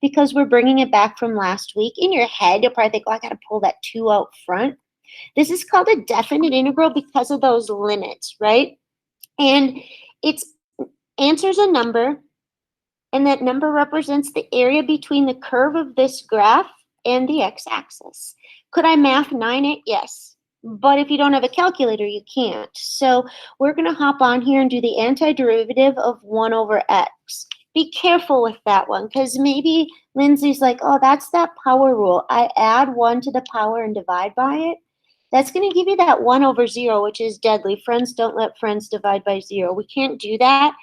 because we're bringing it back from last week. In your head, you'll probably think, oh, I got to pull that 2 out front. This is called a definite integral because of those limits, right? And it answers a number, and that number represents the area between the curve of this graph and the x-axis. Could I math 9 it? Yes. But if you don't have a calculator, you can't. So we're going to hop on here and do the antiderivative of 1 over x. Be careful with that one, because maybe Lindsay's like, oh, that's that power rule. I add 1 to the power and divide by it. That's going to give you that 1 over 0, which is deadly. Friends don't let friends divide by 0. We can't do that.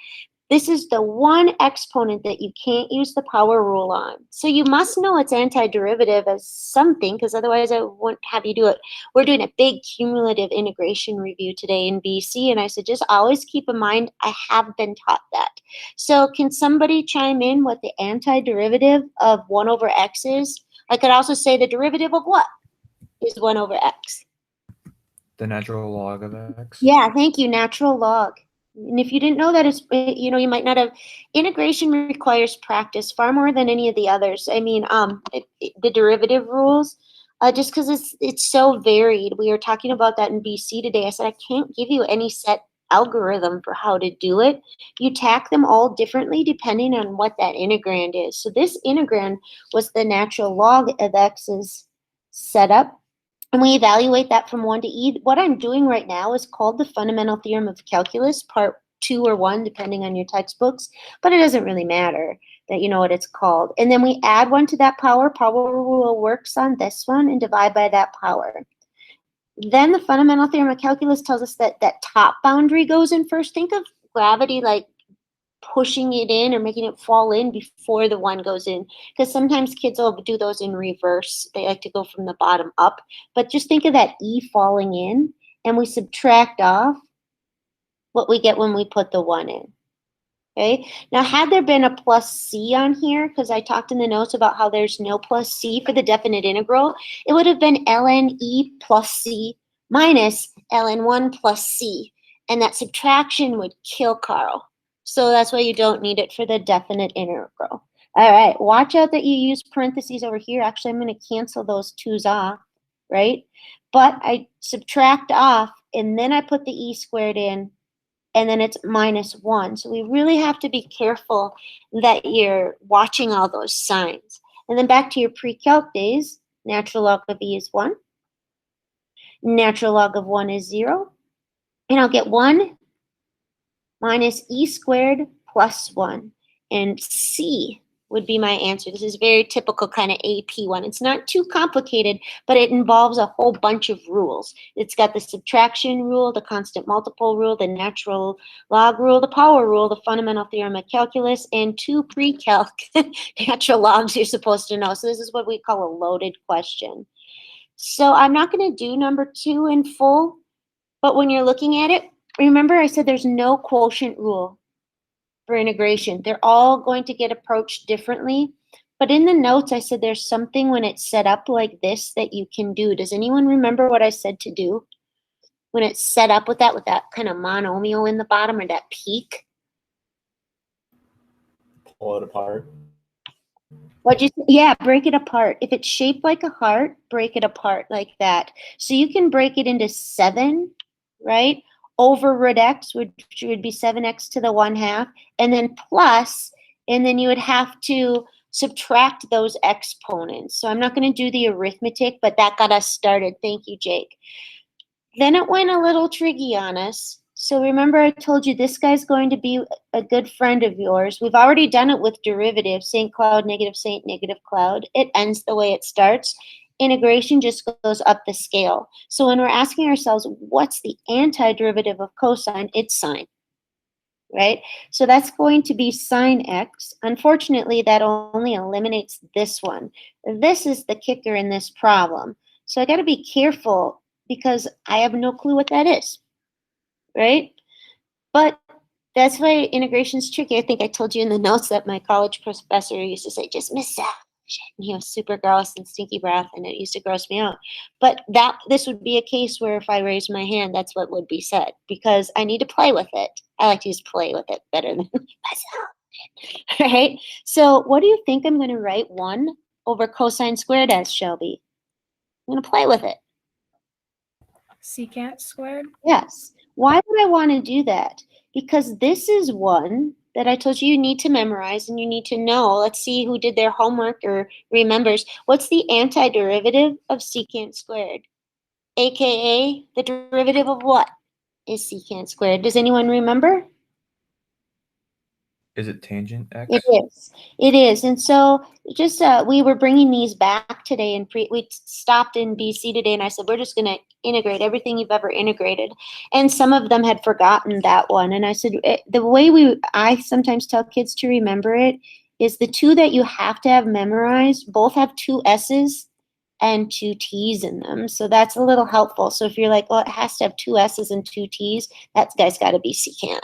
This is the one exponent that you can't use the power rule on. So you must know its antiderivative as something, because otherwise I wouldn't have you do it. We're doing a big cumulative integration review today in BC, and I said just always keep in mind I have been taught that. So can somebody chime in what the antiderivative of 1 over x is? I could also say the derivative of what is 1 over x? The natural log of x. Yeah, thank you, natural log. And if you didn't know that, it's, you know, you might not have. Integration requires practice far more than any of the others. I mean, the derivative rules, just because it's so varied. We were talking about that in BC today. I said I can't give you any set algorithm for how to do it. You tack them all differently depending on what that integrand is. So this integrand was the natural log of x's setup. And we evaluate that from 1 to e. What I'm doing right now is called the fundamental theorem of calculus, part 2 or 1, depending on your textbooks, but it doesn't really matter that you know what it's called. And then we add 1 to that power. Power rule works on this one and divide by that power. Then the fundamental theorem of calculus tells us that that top boundary goes in first. Think of gravity like pushing it in or making it fall in before the 1 goes in, because sometimes kids will do those in reverse. They like to go from the bottom up, but just think of that e falling in, and we subtract off what we get when we put the 1 in. Okay, now had there been a plus c on here, because I talked in the notes about how there's no plus c for the definite integral, it would have been ln e plus c minus ln1 plus c, and that subtraction would kill Carl. So that's why you don't need it for the definite integral. All right, watch out that you use parentheses over here. Actually, I'm going to cancel those 2's off, right? But I subtract off, and then I put the e squared in, and then it's minus 1. So we really have to be careful that you're watching all those signs. And then back to your pre-calc days, natural log of e is 1. Natural log of 1 is 0. And I'll get 1 minus e squared plus 1. And c would be my answer. This is very typical kind of AP one. It's not too complicated, but it involves a whole bunch of rules. It's got the subtraction rule, the constant multiple rule, the natural log rule, the power rule, the fundamental theorem of calculus, and 2 pre-calc natural logs you're supposed to know. So this is what we call a loaded question. So I'm not going to do number 2 in full, but when you're looking at it, remember I said there's no quotient rule for integration. They're all going to get approached differently. But in the notes, I said there's something when it's set up like this that you can do. Does anyone remember what I said to do? When it's set up with that kind of monomial in the bottom or that peak? Pull it apart. What you? Yeah, break it apart. If it's shaped like a heart, break it apart like that. So you can break it into 7, right? Over root x, which would be 7x to the 1/2, and then plus, and then you would have to subtract those exponents. So I'm not going to do the arithmetic, but that got us started. Thank you, Jake. Then it went a little tricky on us. So remember I told you this guy's going to be a good friend of yours. We've already done it with derivatives, St. Cloud, negative St. negative Cloud. It ends the way it starts. Integration just goes up the scale. So when we're asking ourselves, what's the antiderivative of cosine? It's sine, right? So that's going to be sine x. Unfortunately, that only eliminates this one. This is the kicker in this problem. So I got to be careful because I have no clue what that is, right? But that's why integration is tricky. I think I told you in the notes that my college professor used to say, just miss that. And he was super gross and stinky breath, and it used to gross me out. But this would be a case where if I raised my hand, that's what would be said, because I need to play with it. I like to use play with it better than myself. right? So what do you think I'm going to write 1 over cosine squared as, Shelby? I'm going to play with it. Secant squared? Yes. Why would I want to do that? Because this is one that I told you you need to memorize and you need to know. Let's see who did their homework or remembers. What's the antiderivative of secant squared? AKA the derivative of what is secant squared? Does anyone remember? Is it tangent x? It is. It is. And so just we were bringing these back today and we stopped in BC today and I said, we're just going to integrate everything you've ever integrated. And some of them had forgotten that one. And I said, the way I sometimes tell kids to remember it is the two that you have to have memorized, both have 2 S's and 2 T's in them. So that's a little helpful. So if you're like, well, it has to have 2 S's and 2 T's, that guy's got to be secant.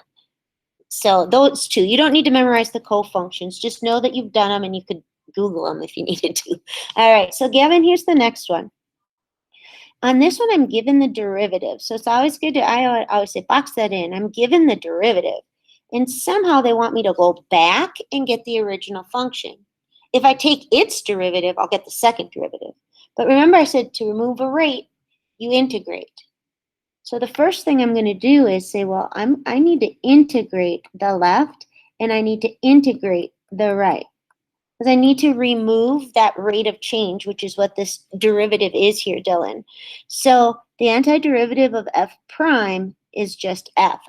So those 2, you don't need to memorize the co-functions. Just know that you've done them and you could Google them if you needed to. All right, so Gavin, here's the next one. On this one, I'm given the derivative. So it's always good to, I always say, box that in. I'm given the derivative. And somehow they want me to go back and get the original function. If I take its derivative, I'll get the second derivative. But remember I said to remove a rate, you integrate. So the first thing I'm going to do is say, well, I need to integrate the left and I need to integrate the right. Because I need to remove that rate of change, which is what this derivative is here, Dylan. So the antiderivative of f prime is just f.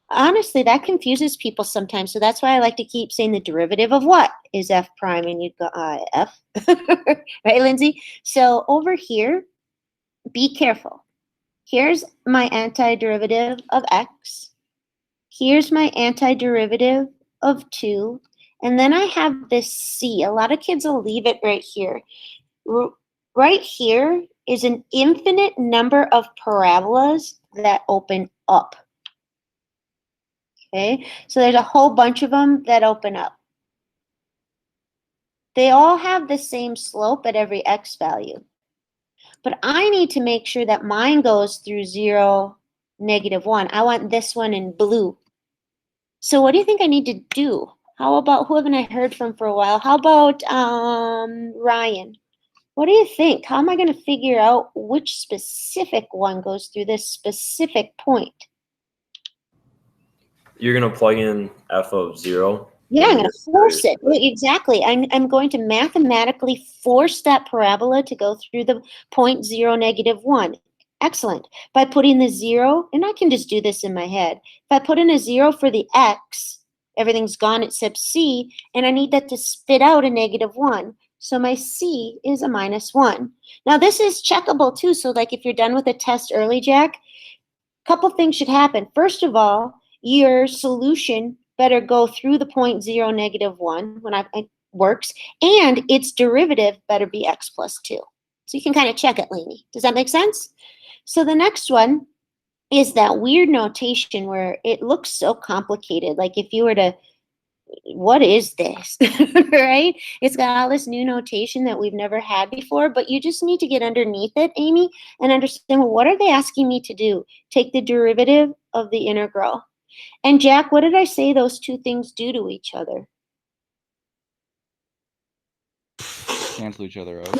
Honestly, that confuses people sometimes. So that's why I like to keep saying the derivative of what is f prime? And you'd go, f. Right, Lindsay? So over here, be careful. Here's my antiderivative of x. Here's my antiderivative of 2. And then I have this c. A lot of kids will leave it right here. Right here is an infinite number of parabolas that open up. Okay, so there's a whole bunch of them that open up. They all have the same slope at every x value. But I need to make sure that mine goes through 0, -1. I want this one in blue. So what do you think I need to do? How about, who haven't I heard from for a while? How about Ryan? What do you think? How am I going to figure out which specific one goes through this specific point? You're going to plug in f of 0. Yeah, I'm going to force it. Exactly. I'm going to mathematically force that parabola to go through the point 0, -1. Excellent. By putting the 0, and I can just do this in my head. If I put in a 0 for the x, everything's gone except c, and I need that to spit out a -1. So my c is a -1. Now this is checkable too. So like if you're done with the test early, Jack, a couple things should happen. First of all, your solution better go through the point 0, -1 when it works, and its derivative better be x plus 2. So you can kind of check it, Lainey. Does that make sense? So the next one is that weird notation where it looks so complicated. Like if you were to, what is this, right? It's got all this new notation that we've never had before, but you just need to get underneath it, Amy, and understand, well, what are they asking me to do? Take the derivative of the integral. And Jack, what did I say those two things do to each other? Cancel each other out.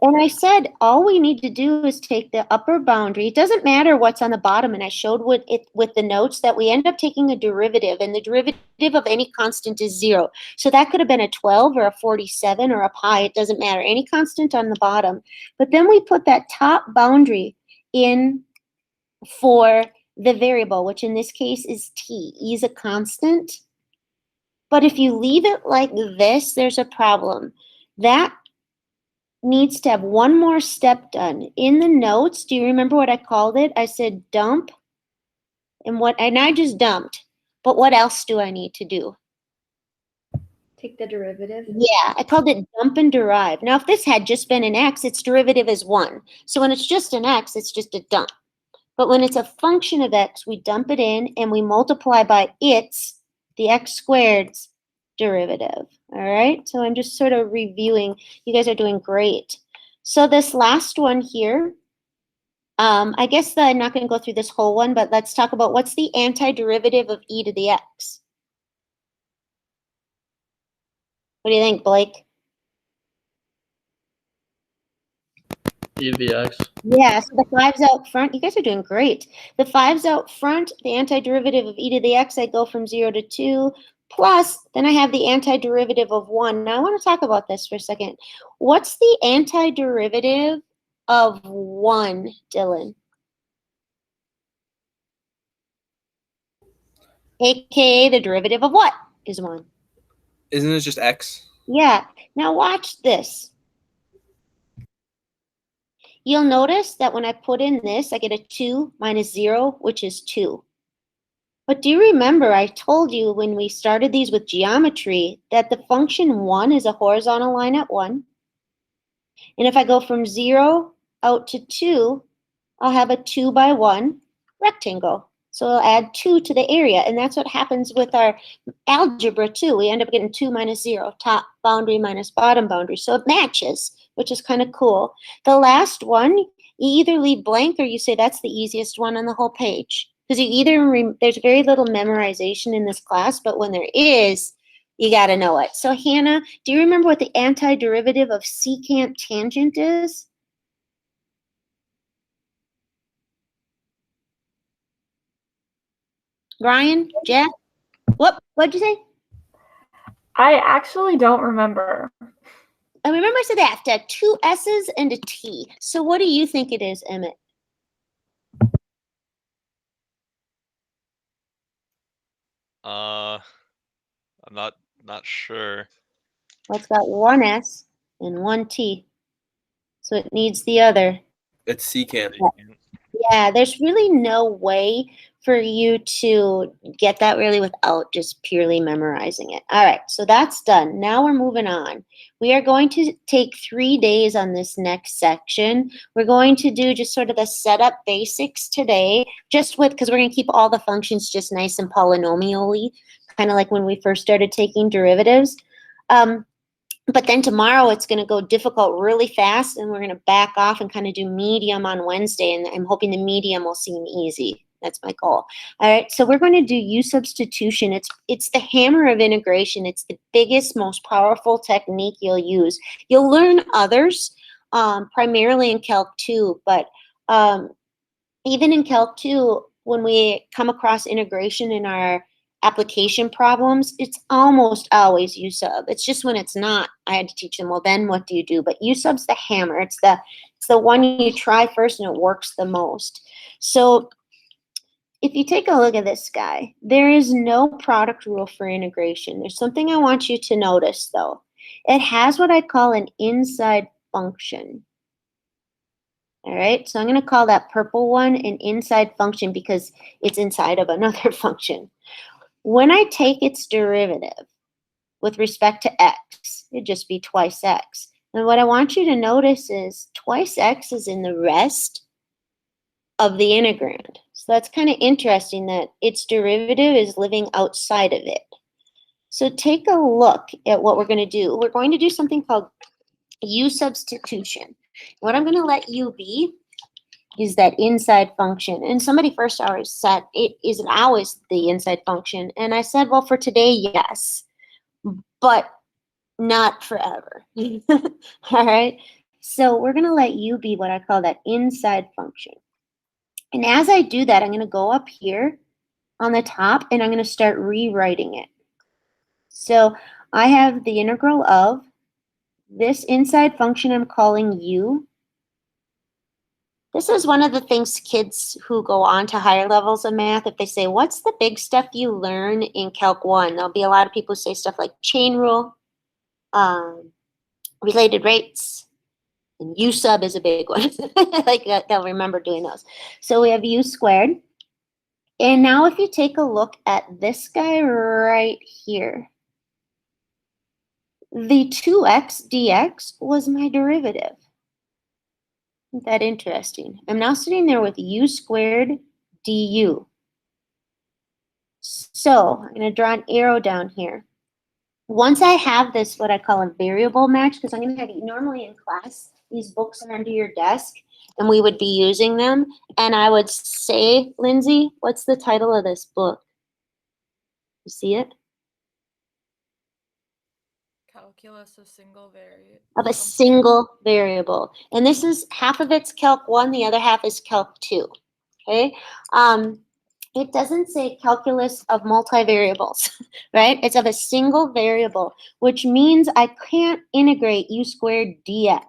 And I said, all we need to do is take the upper boundary. It doesn't matter what's on the bottom. And I showed with the notes that we end up taking a derivative, and the derivative of any constant is 0. So that could have been a 12 or a 47 or a pi. It doesn't matter. Any constant on the bottom. But then we put that top boundary in for the variable, which in this case is t. E is a constant. But if you leave it like this, there's a problem. That needs to have one more step done. In the notes, do you remember what I called it? I said dump. And I just dumped. But what else do I need to do? Take the derivative. Yeah, I called it dump and derive. Now, if this had just been an x, its derivative is 1. So when it's just an x, it's just a dump. But when it's a function of x, we dump it in and we multiply by the x squared's derivative. All right, so I'm just sort of reviewing. You guys are doing great. So this last one here, I guess I'm not going to go through this whole one, but let's talk about what's the antiderivative of e to the x. What do you think, Blake? E to the x. Yeah, so the 5's out front. You guys are doing great. The 5's out front. The antiderivative of e to the x, I go from 0 to 2. Plus, then I have the antiderivative of 1. Now, I want to talk about this for a second. What's the antiderivative of 1, Dylan? AKA the derivative of what is 1? Isn't it just x? Yeah. Now, watch this. You'll notice that when I put in this, I get a 2 minus 0, which is 2. But do you remember I told you when we started these with geometry that the function 1 is a horizontal line at 1. And if I go from 0 out to 2, I'll have a 2 by 1 rectangle. So I'll add 2 to the area. And that's what happens with our algebra too. We end up getting 2 minus 0, top boundary minus bottom boundary. So it matches, which is kind of cool. The last one, you either leave blank or you say that's the easiest one on the whole page. Because you either, there's very little memorization in this class, but when there is, you got to know it. So Hannah, do you remember what the antiderivative of secant tangent is? Ryan, Jeff? What'd you say? I actually don't remember. I remember I said that after 2 S's and a T. So what do you think it is, Emmett? I'm not sure. Well, it's got 1 S and 1 T. So it needs the other. It's secant. Yeah, there's really no way for you to get that really without just purely memorizing it. All right, so that's done. Now we're moving on. We are going to take 3 days on this next section. We're going to do just sort of the setup basics today, just because we're going to keep all the functions just nice and polynomially, kind of like when we first started taking derivatives. But then tomorrow it's going to go difficult really fast, and we're going to back off and kind of do medium on Wednesday, and I'm hoping the medium will seem easy. That's my goal. All right, so we're going to do U-Substitution. It's the hammer of integration. It's the biggest, most powerful technique you'll use. You'll learn others, primarily in Calc 2, but even in Calc 2, when we come across integration in our application problems, it's almost always U-Sub. It's just when it's not, I had to teach them, well, then what do you do? But U-Sub's the hammer. It's the one you try first and it works the most. So if you take a look at this guy, there is no product rule for integration. There's something I want you to notice, though. It has what I call an inside function. All right, so I'm going to call that purple one an inside function because it's inside of another function. When I take its derivative with respect to x, it'd just be twice x. And what I want you to notice is twice x is in the rest of the integrand. So that's kind of interesting that its derivative is living outside of it. So take a look at what we're going to do. We're going to do something called U-Substitution. What I'm going to let U be is that inside function. And somebody first always said, it isn't always the inside function. And I said, well, for today, yes, but not forever. All right. So we're going to let U be what I call that inside function. And as I do that, I'm going to go up here on the top and I'm going to start rewriting it. So I have the integral of this inside function I'm calling U. This is one of the things kids who go on to higher levels of math, if they say, what's the big stuff you learn in Calc 1? There'll be a lot of people who say stuff like chain rule, related rates, and U-sub is a big one. Like they'll remember doing those. So we have U squared. And now if you take a look at this guy right here, the 2x dx was my derivative. Isn't that interesting? I'm now sitting there with U squared du. So I'm going to draw an arrow down here. Once I have this, what I call a variable match, because I'm going to have you normally in class, these books are under your desk, and we would be using them. And I would say, Lindsay, what's the title of this book? You see it? Calc calculus of single variable. Of a single variable. And this is, half of it's Calc 1, the other half is Calc 2. Okay? It doesn't say calculus of multivariables, right? It's of a single variable, which means I can't integrate u squared dx.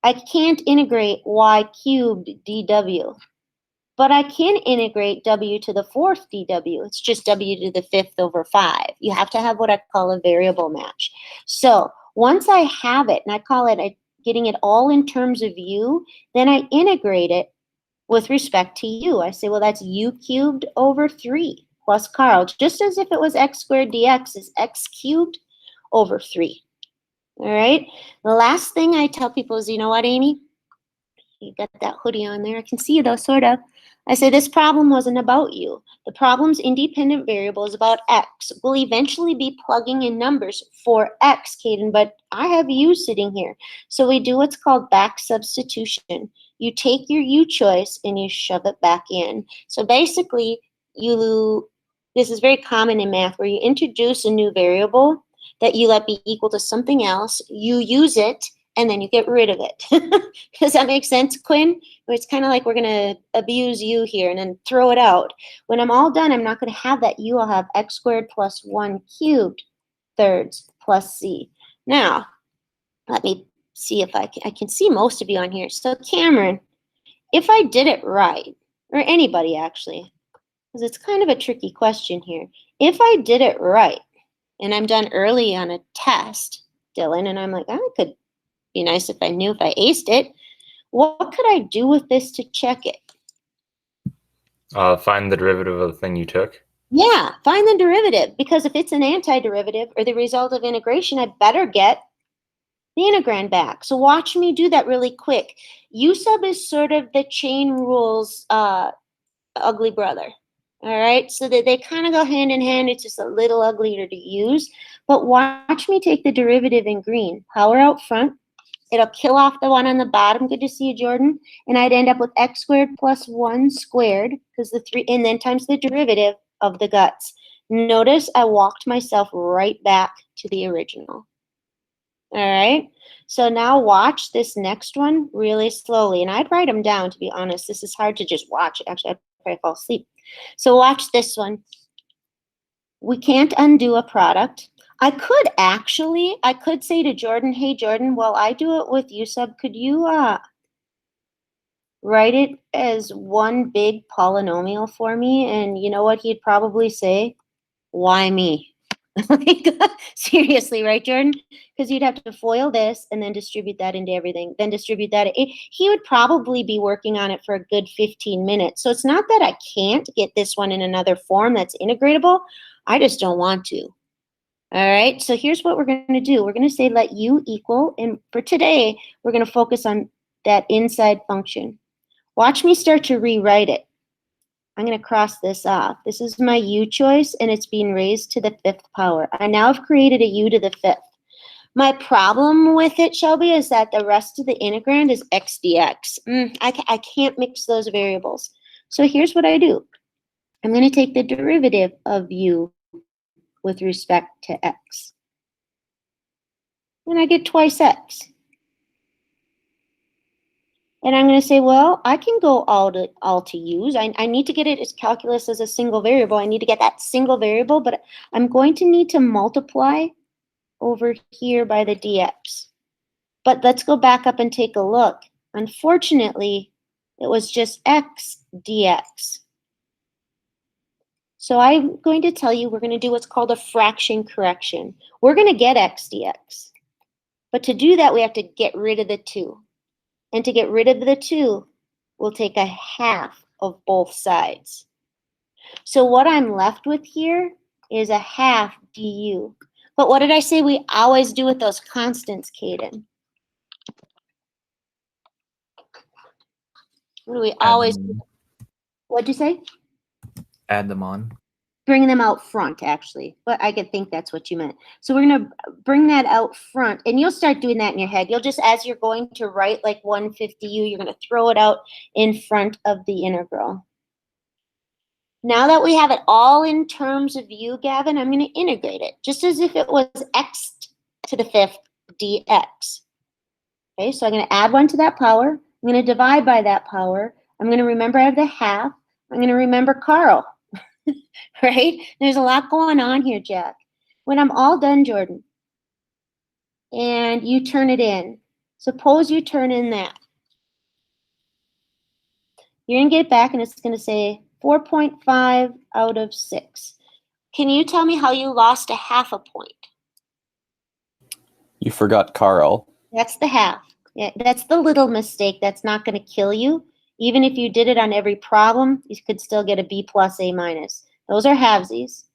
I can't integrate y cubed dw. But I can integrate w to the 4th dw. It's just w to the 5th over 5. You have to have what I call a variable match. So once I have it, and I call it getting it all in terms of u, then I integrate it with respect to u. I say, well, that's u cubed over 3 plus Carl, just as if it was x squared dx is x cubed over 3. All right? The last thing I tell people is, you know what, Amy? You got that hoodie on there. I can see you, though, sort of. I say this problem wasn't about you. The problem's independent variable is about x. We'll eventually be plugging in numbers for x, Caden, but I have u sitting here. So we do what's called back substitution. You take your u choice and you shove it back in. So basically, this is very common in math, where you introduce a new variable that you let be equal to something else, you use it, and then you get rid of it. Does that make sense, Quinn? It's kind of like we're going to abuse u here and then throw it out. When I'm all done, I'm not going to have that u. I'll have x squared plus 1 cubed thirds plus c. Now, let me see if I can see most of you on here. So Cameron, if I did it right, or anybody actually, because it's kind of a tricky question here. If I did it right, and I'm done early on a test, Dylan, and I'm like, I could be nice if I knew if I aced it. What could I do with this to check it? Find the derivative of the thing you took. Yeah, find the derivative, because if it's an antiderivative or the result of integration, I better get the integrand back. So watch me do that really quick. U sub is sort of the chain rules ugly brother. All right, so that they kind of go hand in hand. It's just a little uglier to use. But watch me take the derivative in green. Power out front. It'll kill off the one on the bottom. Good to see you, Jordan. And I'd end up with x squared plus 1 squared, because the 3, and then times the derivative of the guts. Notice I walked myself right back to the original. All right, so now watch this next one really slowly. And I'd write them down, to be honest. This is hard to just watch. Actually, I'd probably fall asleep. So watch this one. We can't undo a product. I could say to Jordan, hey, Jordan, while I do it with U sub, could you write it as one big polynomial for me? And you know what he'd probably say? Why me? Like, seriously, right, Jordan? Because you'd have to FOIL this and then distribute that into everything, then distribute that. He would probably be working on it for a good 15 minutes. So it's not that I can't get this one in another form that's integratable. I just don't want to. All right, so here's what we're going to do. We're going to say let u equal, and for today, we're going to focus on that inside function. Watch me start to rewrite it. I'm going to cross this off. This is my u choice, and it's being raised to the 5th power. I now have created a u to the 5th. My problem with it, Shelby, is that the rest of the integrand is x dx. I can't mix those variables. So here's what I do. I'm going to take the derivative of u with respect to x. And I get twice x. And I'm going to say, well, I can go all to use. I need to get it as calculus as a single variable. I need to get that single variable, but I'm going to need to multiply over here by the dx. But let's go back up and take a look. Unfortunately, it was just x dx. So I'm going to tell you we're going to do what's called a fraction correction. We're going to get x dx. But to do that, we have to get rid of the 2. And to get rid of the 2, we'll take a half of both sides. So what I'm left with here is a half du. But what did I say we always do with those constants, Caden? What do we always do? What'd you say? Add them on. Bring them out front, actually. But I could think that's what you meant. So we're going to bring that out front. And you'll start doing that in your head. You'll just, as you're going to write like 150u, you're going to throw it out in front of the integral. Now that we have it all in terms of u, Gavin, I'm going to integrate it. Just as if it was x to the 5th dx. Okay, so I'm going to add 1 to that power. I'm going to divide by that power. I'm going to remember I have the half. I'm going to remember Carl, right? There's a lot going on here, Jack. When I'm all done, Jordan, and you turn it in, suppose you turn in that. You're going to get it back, and it's going to say 4.5 out of 6. Can you tell me how you lost a half a point? You forgot Carl. That's the half. Yeah, that's the little mistake. That's not going to kill you. Even if you did it on every problem, you could still get a B plus, A minus. Those are halvesies.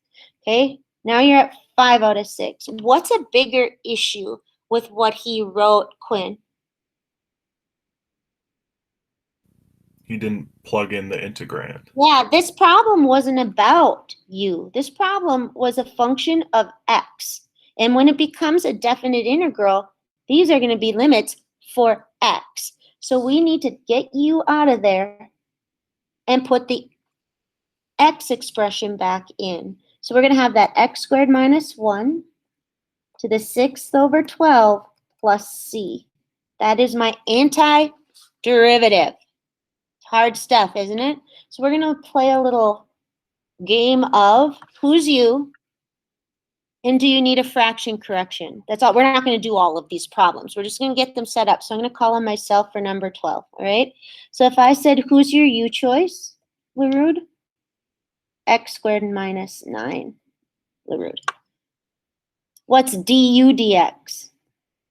Okay, now you're at 5 out of 6. What's a bigger issue with what he wrote, Quinn? He didn't plug in the integrand. Yeah, this problem wasn't about u. This problem was a function of x. And when it becomes a definite integral, these are going to be limits for x. So we need to get u out of there and put the x expression back in. So we're going to have that x squared minus 1 to the 6th over 12 plus c. That is my antiderivative. Hard stuff, isn't it? So we're going to play a little game of who's you and do you need a fraction correction? That's all. We're not going to do all of these problems. We're just going to get them set up. So I'm going to call on myself for number 12, all right? So if I said, who's your u choice, Larud? X squared minus 9, Larud. What's du dx?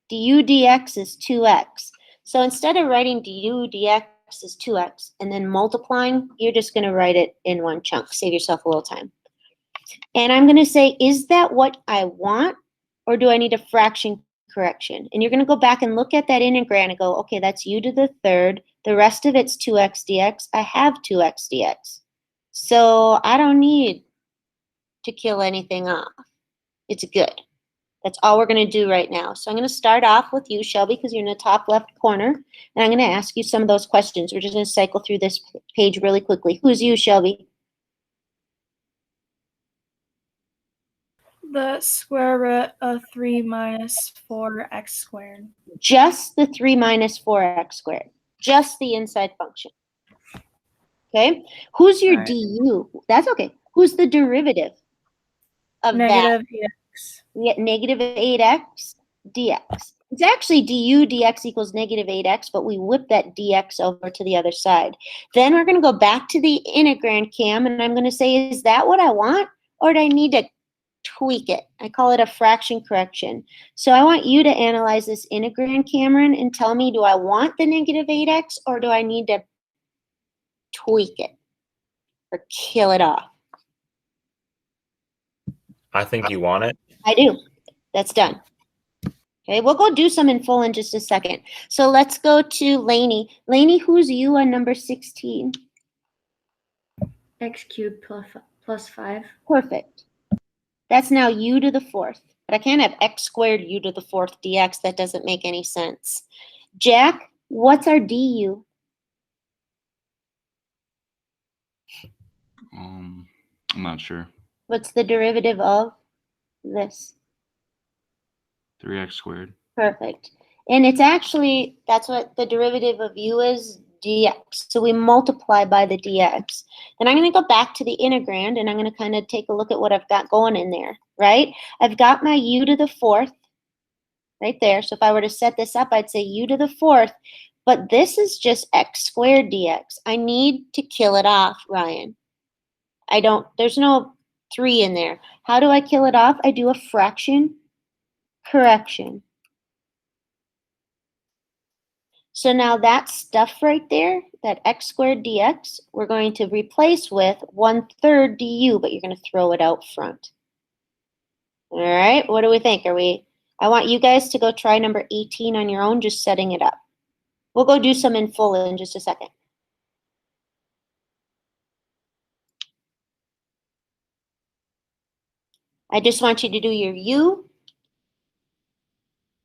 Du dx is 2x. So instead of writing du dx is 2x and then multiplying, you're just going to write it in one chunk. Save yourself a little time. And I'm going to say, is that what I want, or do I need a fraction correction? And you're going to go back and look at that integrand and go, okay, that's u to the 3rd. The rest of it's 2x dx. I have 2x dx. So I don't need to kill anything off. It's good. That's all we're going to do right now. So I'm going to start off with you, Shelby, because you're in the top left corner. And I'm going to ask you some of those questions. We're just going to cycle through this page really quickly. Who's you, Shelby? The square root of 3 minus 4x squared. Just the 3 minus 4x squared. Just the inside function. Okay? Who's your All right. du? That's okay. Who's the derivative of that? Negative 8x. We get negative 8x dx. It's actually du dx equals negative 8x, but we whip that dx over to the other side. Then we're going to go back to the integrand, Cam, and I'm going to say, is that what I want, or do I need to tweak it? I call it a fraction correction. So I want you to analyze this integrand, Cameron, and tell me, do I want the negative 8x, or do I need to tweak it or kill it off? I think you want it. I do. That's done. Okay, we'll go do some in full in just a second. So let's go to Lainey. Lainey, who's you on number 16? X cubed plus 5. Perfect. That's now u to the 4th. But I can't have x squared u to the 4th dx. That doesn't make any sense. Jack, what's our du? I'm not sure. What's the derivative of this? 3x squared. Perfect. And it's actually, that's what the derivative of u is, dx. So we multiply by the dx. Then I'm going to go back to the integrand, and I'm going to kind of take a look at what I've got going in there, right? I've got my u to the 4th right there. So if I were to set this up, I'd say u to the 4th. But this is just x squared dx. I need to kill it off, Ryan. There's no 3 in there. How do I kill it off? I do a fraction correction. So now that stuff right there, that x squared dx, we're going to replace with 1/3 du, but you're going to throw it out front. All right, what do we think? I want you guys to go try number 18 on your own, just setting it up. We'll go do some in full in just a second. I just want you to do your u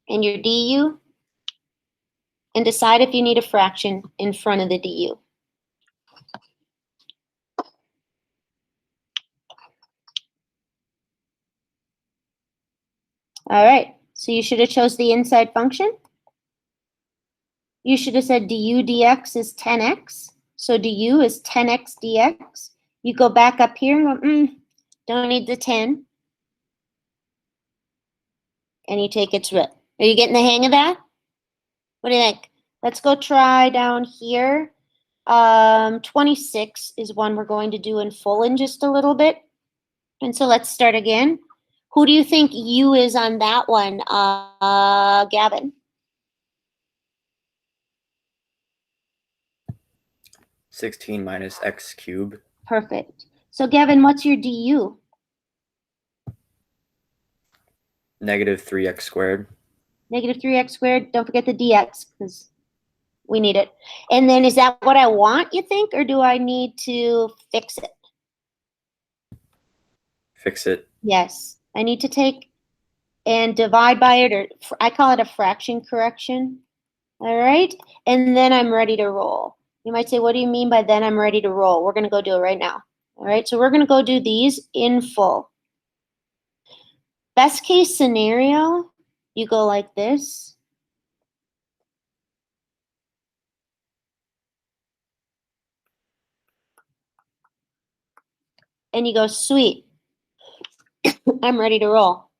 and your du and decide if you need a fraction in front of the du. All right, So you should have chose the inside function. You should have said du dx is 10x. So du is 10x dx. You go back up here and go, don't need the 10. And you take its root. Are you getting the hang of that? What do you think? Let's go try down here. 26 is one we're going to do in full in just a little bit. And so let's start again. Who do you think u is on that one, Gavin? 16 minus x cubed. Perfect. So Gavin, what's your du? Negative 3x squared. Negative 3x squared. Don't forget the dx because we need it. And then is that what I want, you think, or do I need to fix it? Fix it. Yes. I need to take and divide by it, or I call it a fraction correction. All right. And then I'm ready to roll. You might say, what do you mean by then I'm ready to roll? We're going to go do it right now. All right. So we're going to go do these in full. Best case scenario, you go like this. And you go, sweet. I'm ready to roll.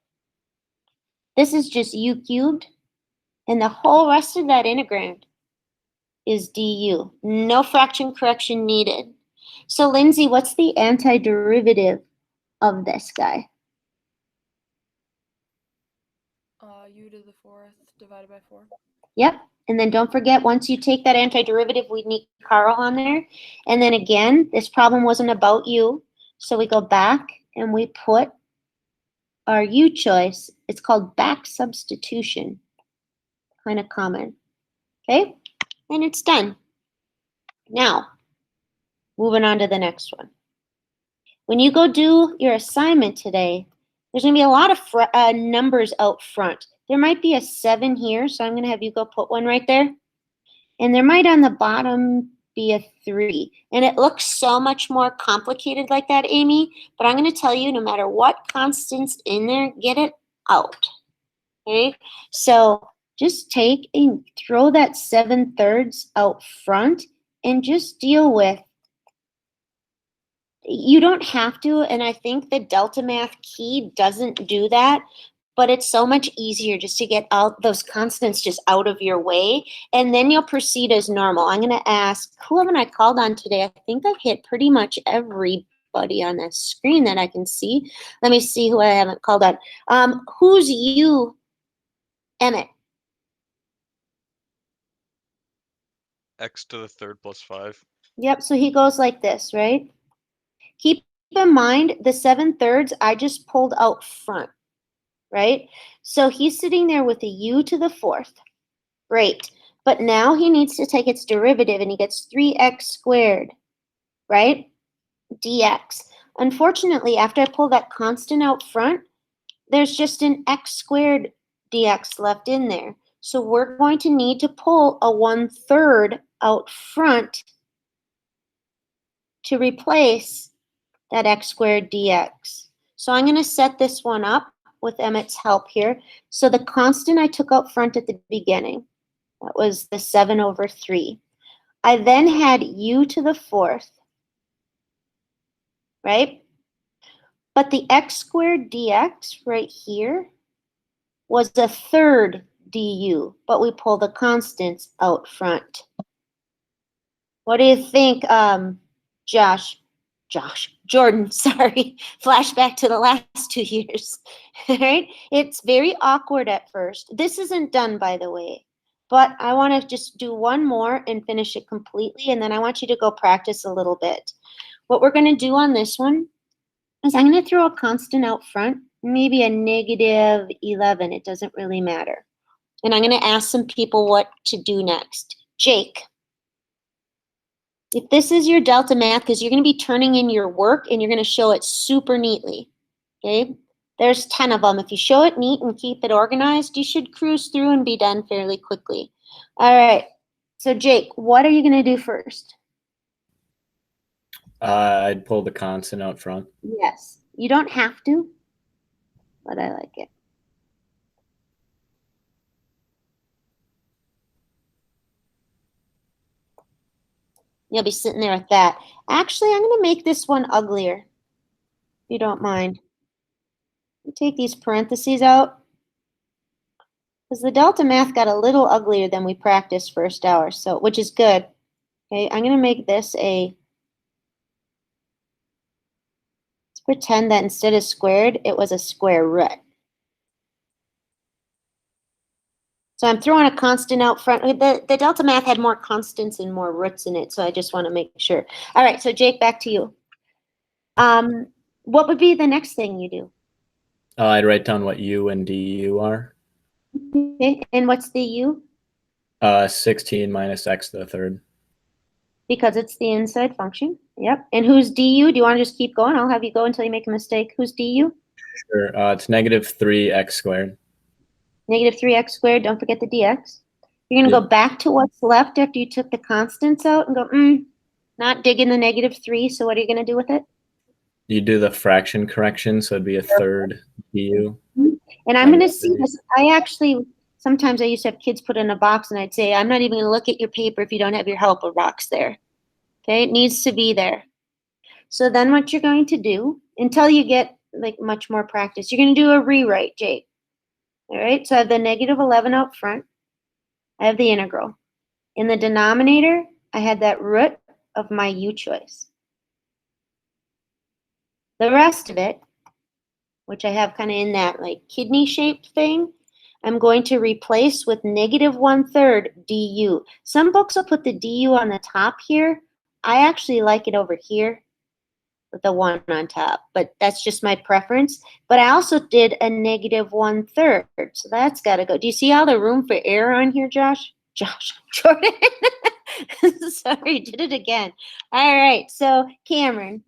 This is just u cubed. And the whole rest of that integrand is du. No fraction correction needed. So Lindsay, what's the antiderivative of this guy? U to the 4th divided by 4. Yep. And then don't forget, once you take that antiderivative, we need Carl on there. And then again, this problem wasn't about you. So we go back and we put our u choice. It's called back substitution. Kind of common. Okay? And it's done. Now, moving on to the next one. When you go do your assignment today, there's going to be a lot of numbers out front. There might be a 7 here, so I'm going to have you go put one right there. And there might on the bottom be a 3. And it looks so much more complicated like that, Amy, but I'm going to tell you, no matter what constant's in there, get it out. Okay? So just take and throw that 7/3 out front and just deal with. You don't have to, and I think the Delta Math key doesn't do that, but it's so much easier just to get out those constants just out of your way, and then you'll proceed as normal. I'm going to ask, who haven't I called on today? I think I've hit pretty much everybody on the screen that I can see. Let me see who I haven't called on. Who's you, Emmett? X to the 3rd plus 5. Yep, so he goes like this, right? Keep in mind, the 7/3 I just pulled out front, right? So he's sitting there with a u to the 4th. Great. But now he needs to take its derivative, and he gets 3x squared, right? dx. Unfortunately, after I pull that constant out front, there's just an x squared dx left in there. So we're going to need to pull a 1/3 out front to replace that x squared dx. So I'm going to set this one up with Emmett's help here. So the constant I took out front at the beginning, that was the 7/3. I then had u to the 4th, right? But the x squared dx right here was a 1/3 du, but we pull the constants out front. What do you think, Jordan, sorry, flashback to the last 2 years, right? It's very awkward at first. This isn't done, by the way, but I want to just do one more and finish it completely, and then I want you to go practice a little bit. What we're going to do on this one is I'm going to throw a constant out front, maybe a -11. It doesn't really matter. And I'm going to ask some people what to do next. Jake. If this is your Delta Math, because you're going to be turning in your work and you're going to show it super neatly, okay? There's 10 of them. If you show it neat and keep it organized, you should cruise through and be done fairly quickly. All right. So Jake, what are you going to do first? I'd pull the constant out front. Yes. You don't have to, but I like it. You'll be sitting there with that. Actually, I'm going to make this one uglier, if you don't mind. Take these parentheses out. Because the delta math got a little uglier than we practiced first hour, so which is good. Okay, I'm going to make this a, let's pretend that instead of squared, it was a square root. So I'm throwing a constant out front. The delta math had more constants and more roots in it, so I just want to make sure. All right, so Jake, back to you. What would be the next thing you do? I'd write down what u and du are. Okay, and what's the u? 16 minus x to the third. Because it's the inside function. Yep. And who's du? Do you want to just keep going? I'll have you go until you make a mistake. Who's du? Sure. It's negative 3x squared. Negative 3x squared. Don't forget the dx. You're going to go back to what's left after you took the constants out and go, not digging the negative 3. So what are you going to do with it? You do the fraction correction, so it'd be a third du. And I'm going to see this. Sometimes I used to have kids put in a box and I'd say, I'm not even going to look at your paper if you don't have your helper box there. Okay, it needs to be there. So then what you're going to do, until you get like much more practice, you're going to do a rewrite, Jake. All right, so I have the negative 11 out front. I have the integral. In the denominator, I had that root of my u choice. The rest of it, which I have kind of in that like kidney-shaped thing, I'm going to replace with negative 1/3 du. Some books will put the du on the top here. I actually like it over here with the 1 on top, but that's just my preference. But I also did a negative 1/3, so that's got to go. Do you see all the room for error on here, Josh? Jordan. Sorry, did it again. All right, so Cameron,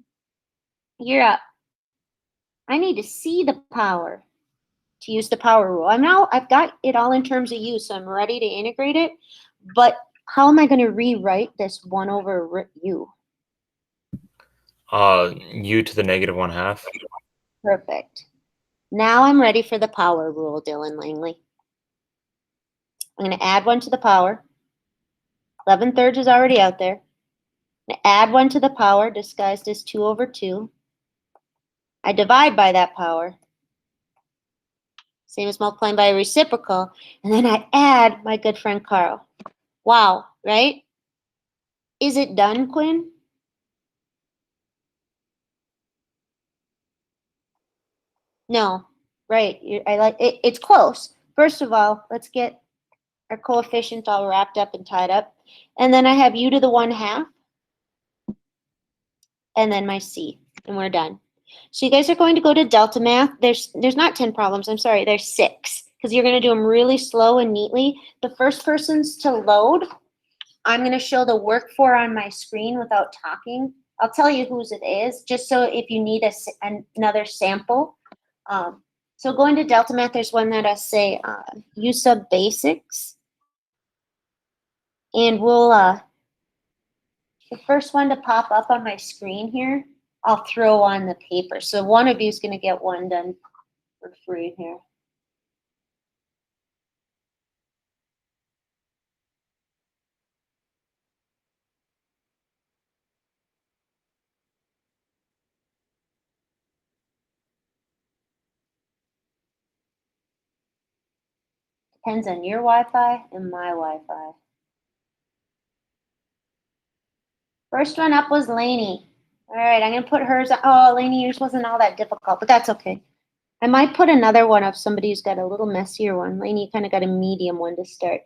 you're up. I need to see the power to use the power rule. I've got it all in terms of u, so I'm ready to integrate it. But how am I going to rewrite this 1 over u? U to the negative 1/2. Perfect. Now I'm ready for the power rule, Dylan Langley. I'm going to add 1 to the power. 11/3 is already out there. I'm going to add 1 to the power, disguised as 2 over 2. I divide by that power. Same as multiplying by a reciprocal. And then I add my good friend Carl. Wow, right? Is it done, Quinn? No, right. I like it. It's close. First of all, let's get our coefficient all wrapped up and tied up. And then I have u to the 1/2. And then my c. And we're done. So you guys are going to go to delta math. There's not 10 problems. I'm sorry. There's 6. Because you're going to do them really slow and neatly. The first person's to load. I'm going to show the work for on my screen without talking. I'll tell you whose it is, just so if you need another sample. So going to delta math, there's one that I say U-Sub basics. And we'll, the first one to pop up on my screen here, I'll throw on the paper. So one of you is going to get one done for free here. Depends on your Wi-Fi and my Wi-Fi. First one up was Lainey. All right, I'm going to put hers. Oh, Lainey, yours wasn't all that difficult, but that's okay. I might put another one of somebody who's got a little messier one. Lainey kind of got a medium one to start.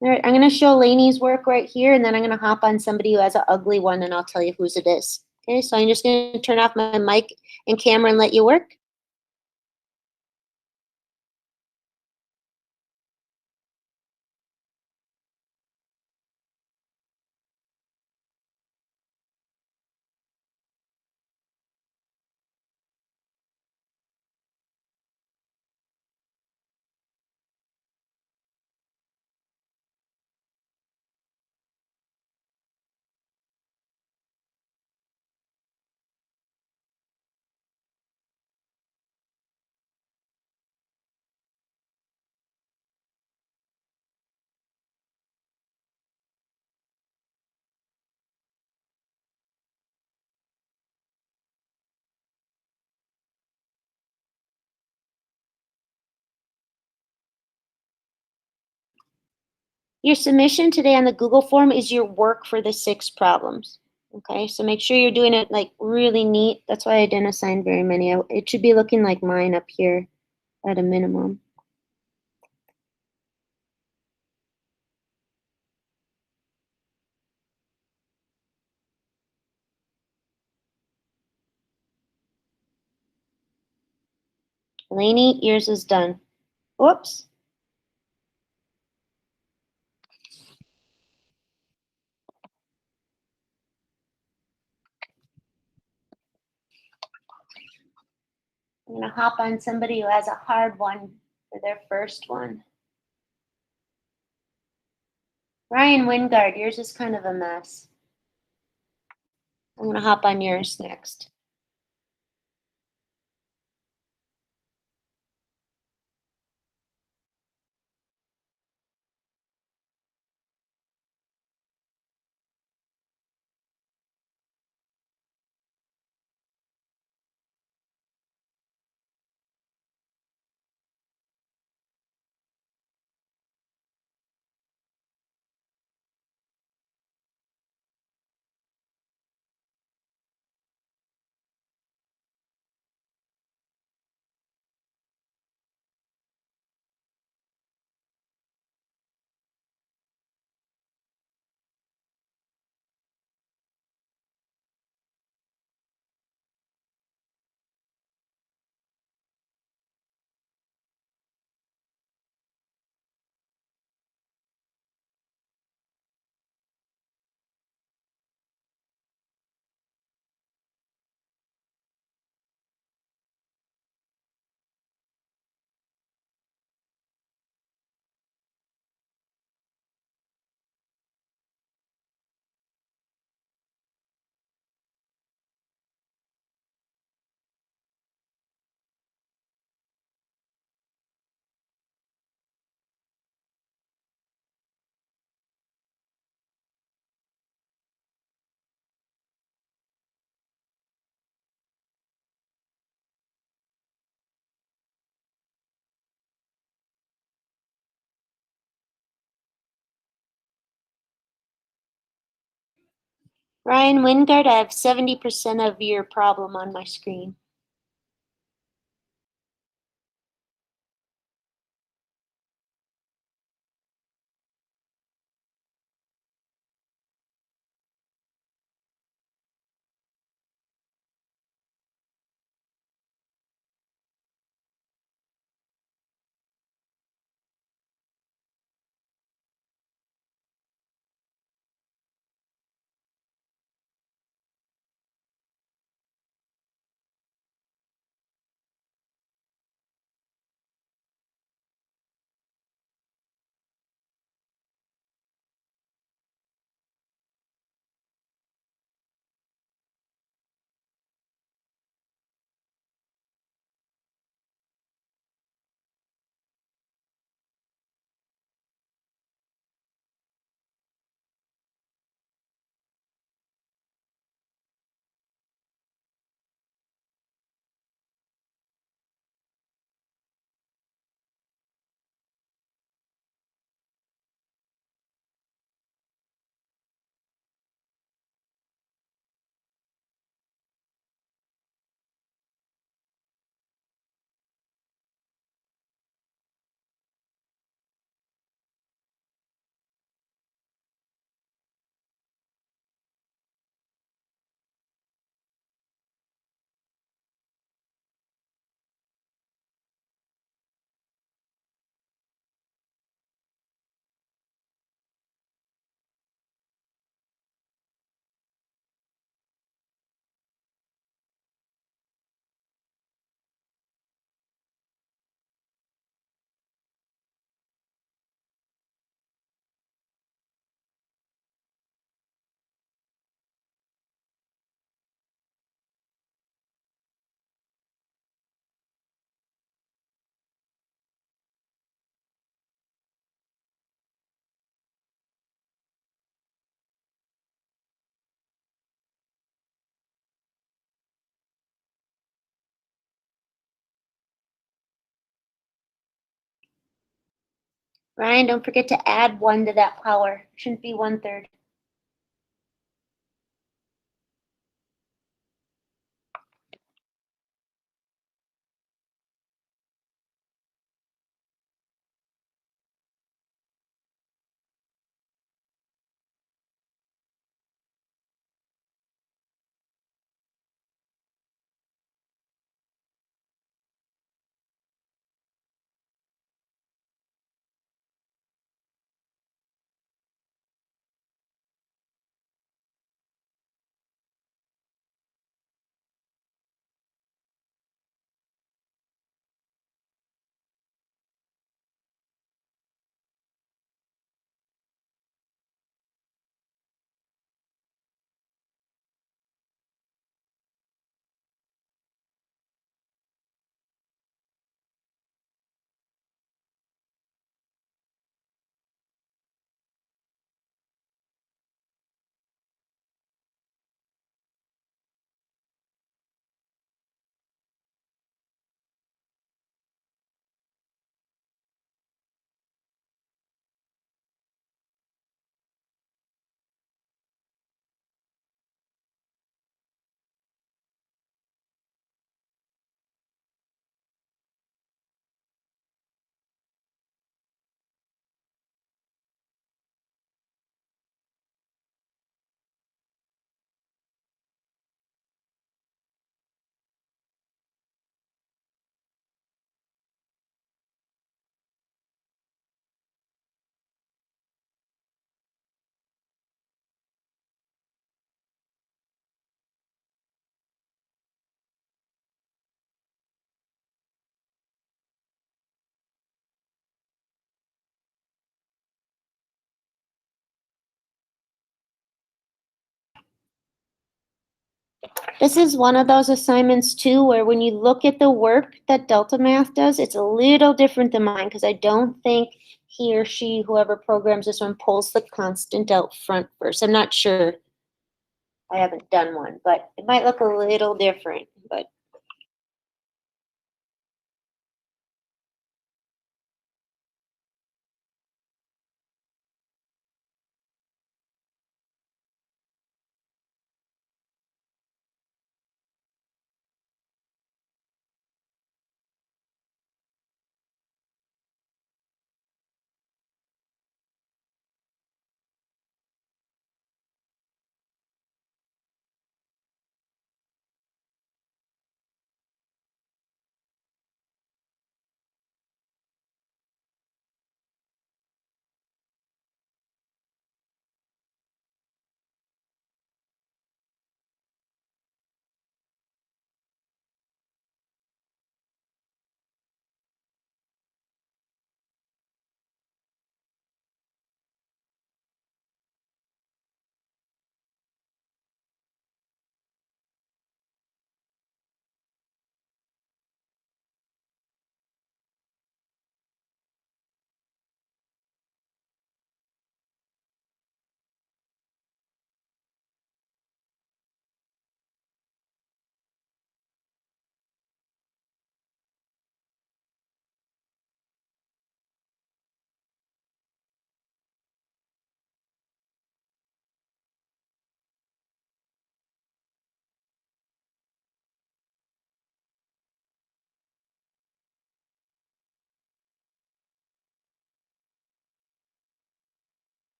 All right, I'm going to show Lainey's work right here, and then I'm going to hop on somebody who has an ugly one, and I'll tell you whose it is. Okay, so I'm just going to turn off my mic and camera and let you work. Your submission today on the Google form is your work for the 6 problems. Okay, so make sure you're doing it like really neat. That's why I didn't assign very many. It should be looking like mine up here at a minimum. Lainey, yours is done. Whoops. I'm gonna hop on somebody who has a hard one for their first one. Ryan Wingard, yours is kind of a mess. I'm gonna hop on yours next. Ryan Wingard, I have 70% of your problem on my screen. Ryan, don't forget to add 1 to that power. Shouldn't be 1/3. This is one of those assignments too, where when you look at the work that Delta Math does, it's a little different than mine, because I don't think he or she, whoever programs this one, pulls the constant out front first. I'm not sure. I haven't done one, but it might look a little different, but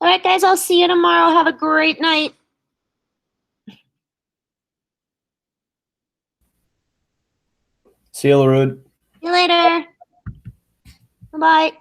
All right, guys, I'll see you tomorrow. Have a great night. See you, LaRude. See you later. Bye-bye.